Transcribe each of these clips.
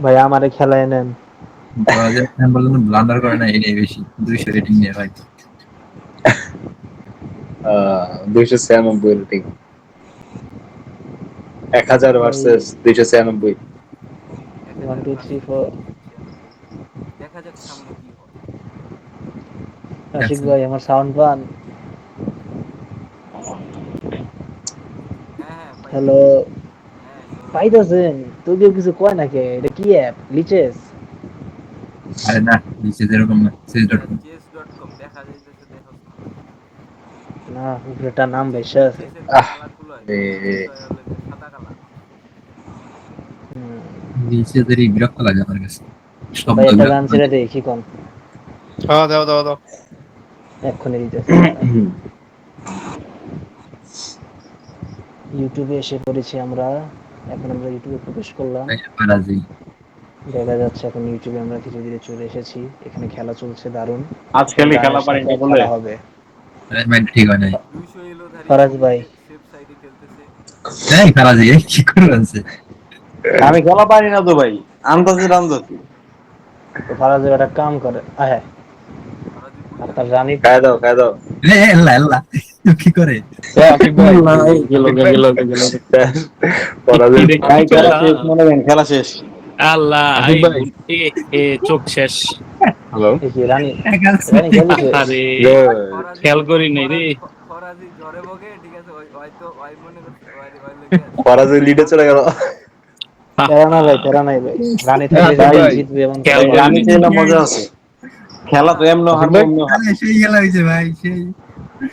ভাই আমারে খেলায় নেন। পরাজয় আমি বললাম ব্লান্ডার করে না এটাই বেশি 200 রেটিং নিয়ে ভাই। 296 রেটিং, 1000 ভাই ভার্সেস 296। 1 1000 2 3 ভার্সেস 4। 296। দেখা যাক সামনে কি হয়। আশিক দেখছেন ভাই আমার সাউন্ড পান? হ্যাঁ হ্যাঁ হ্যালো, পাইতেছি। হ্যাঁ সৌরভ ভাই। পাইতেছেন? তুই কেউ কিছু কয় নাকি? এটা কি অ্যাপ, লিচেস? আরে না নিচে যেরকম না চেস ডট কম। চেস.com দেখা যাইতেছে, দেখোস না? না, উপরেটা নাম নিচে ভাইসা আছে। চেসের যে আহ কালারগুলো হয়, রে, চেস হয় হলো গিয়ে সাদা কালার। নিচে দেরি বিরক্ত লাগে আমার কাছে, ভাই শব্দ একটা বিরক্ত গান ছেড়ে লাগে। দেই, কি কোন? হ্যাঁ, দাও দাও দাও। এক্ষুনি দিতেছি, দাঁড়ান। ইউটিউবে এসে পড়েছি আমরা। এখন আমরা ইউটিউবে প্রবেশ করলাম। ভাই, পারাজি দেখা যাচ্ছে এখন ইউটিউবে আমরা ধীরে ধীরে চলে এসেছি। এখানে খেলা চলছে দারুণ। আজ এখন খেলি খেলা রানের পারি সাথে না বলে। খেলা হবে। অ্যারেঞ্জমেন্ট ঠিক হয় নাই। 200 এলোধারী ফরাজ খুবই ভাই, সেফ সাইডে খেলতেছে। এই পারাজি এই কি করে আছে। আমি খেলা পারি না তো ভাই, আন্দাজে রামদাসি। তো ফরাজ ভাই একটা কাম করে, হ্যাঁ। ফরাজি আর বুইয়া তার গেছে। রানী খাই দাও খাই দাও। এ এল্লা এল্লা কি করে। আশিক ভাই, আল্লাহ, এই গেল আশিক গে ভাই, গেল গে গেল গে। কি পরাজয় রে, ভাই, কিছু খেলা না। শেষ মনে করেন, খেলা শেষ। আল্লাহ, আশিক এই ভাই, এ এ চোখ শেষ। হ্যালো, এই কি রানী? এক আছে। রানী খেলছে? আরে, ফরাজি খেয়াল করি নাই রে। ফরাজি জ্বরে ভোগে, ঠিক আছে? হয়তো ওই মনে করছে ওই লেগে পরাজয় লিডে চলে গেল। তেরা না ভাই, তেরা নাই ভাই। রানী থাকলে যে আশিক ভাই, ম্যাচ ভাই, জিতবে এমন খেয়াল কথা এই না। করি রানী নাই। চাইলে মজা আছে। খেলা তো ফুয়াদ এমন আশিক হারমো ভাই, অমনি আরে হারমো। সেই খেলা হয়েছে ভাই সেই।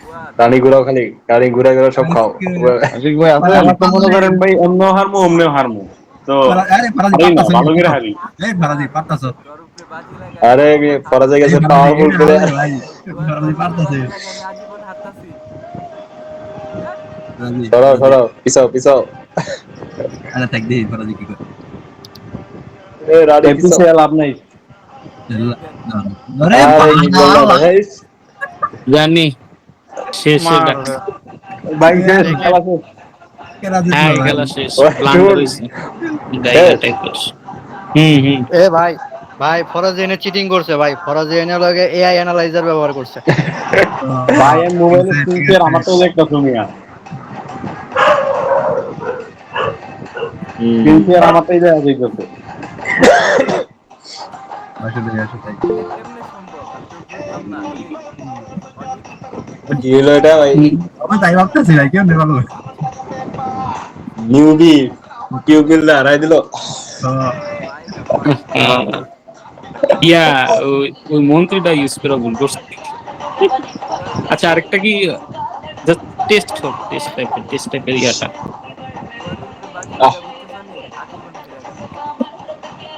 ফুয়াদ রানী ঘুরাও খালি, রানী ঘুরা ঘুরা সব খাও। আজকে আশিক ভাই আছেন, পারাজি খেলা তো মনে পারলে। করেন ভাই এমনিও হারমো অমনিও হারমো। তো আরে পারাজি হারি না, পারতাছ না ভালো করে দেখো। হারি। এই পারাজি ফুয়াদ পারতাছ। তোর উপরে বাজি লাগাই আরে আজীবন পরাজয় হারতাছি। এই গেছে পারাজি পাওয়ারফুল এটা প্লেয়ার। হারলে ভাই। ফুয়াদ তোর পারাজি উপরে পারতাছে। বাজি লাগাই আমি আজীবন হারতাছি। ধ্যাৎ, পারাজি সরাও পারাজি। সরাও, পিছাও পিছাও। আরে থাক দেই পারাজি কি করে। এ রানী পিছাও। লাভ নাই। এই এল্লা দেখ। না না। আরে আরে কি করলা বাবা। ভাই, জানি শেষ এটা। মার ভাই শেষ, আরে খেলা শেষ। কেরা জিতলো হ্যাঁ, ভাই। খেলা শেষ। ওই ব্লান্ডার শুন, হয়েছে জায়গা শেষ। টাইপের। হুম হুম। এ ভাই, ভাই ফরাজিনে চিটিং করছে ভাই। ফরাজিনে লগে এআই অ্যানালাইজার ব্যবহার করছে। ভাই আমি মোবাইলে ঠিক শুনছি আর আছে। আমার তো একটা শুনিয়া শুনছি আর আমারটাই দেখা যাইতেছে। আসলে আসলে এটা কেমনে সম্ভব? আমি তো বুঝলাম না। এই অজিত, কি হলো এটা ভাই? আমি তাই ভাবতেছি ভাই কেমনে ভালো। নিউবি কিউ কিল হারাই দিল। ভাই রে ভাই। ইয়া, ওই ওই মন্ত্রীটা ইউজ করে ভুল করছে। ফুয়াদের আচ্ছা, উপরে আরেকটা কি, জাস্ট টেস্ট টাইপের ইয়াটা। ফুয়াদের উপরে বাজি আহ, লাগা বুঝতেছ নি? আজীবন হেরে গেল।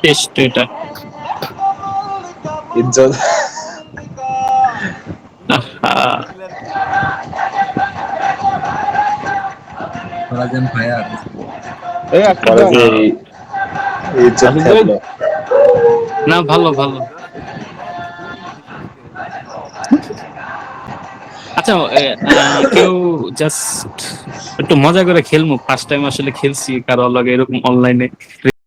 টেস্ট এটা। ইজ্জত। আহা, কিলার কি রে? কিলার কি ভাই? ফরাজান ফায়ার। এই আশিক আহা। ভাই, ইজ্জত আশিক ভাই, থাকলো। না ভালো ভালো। 10 মিনিটের ম্যাচ 2 মিনিটে শেষ করে দিছে। আচ্ছা, কেউ জাস্ট একটু মজা করে খেলবো। ফার্স্ট টাইম আসলে খেলছি কারো লগে এরকম অনলাইনে।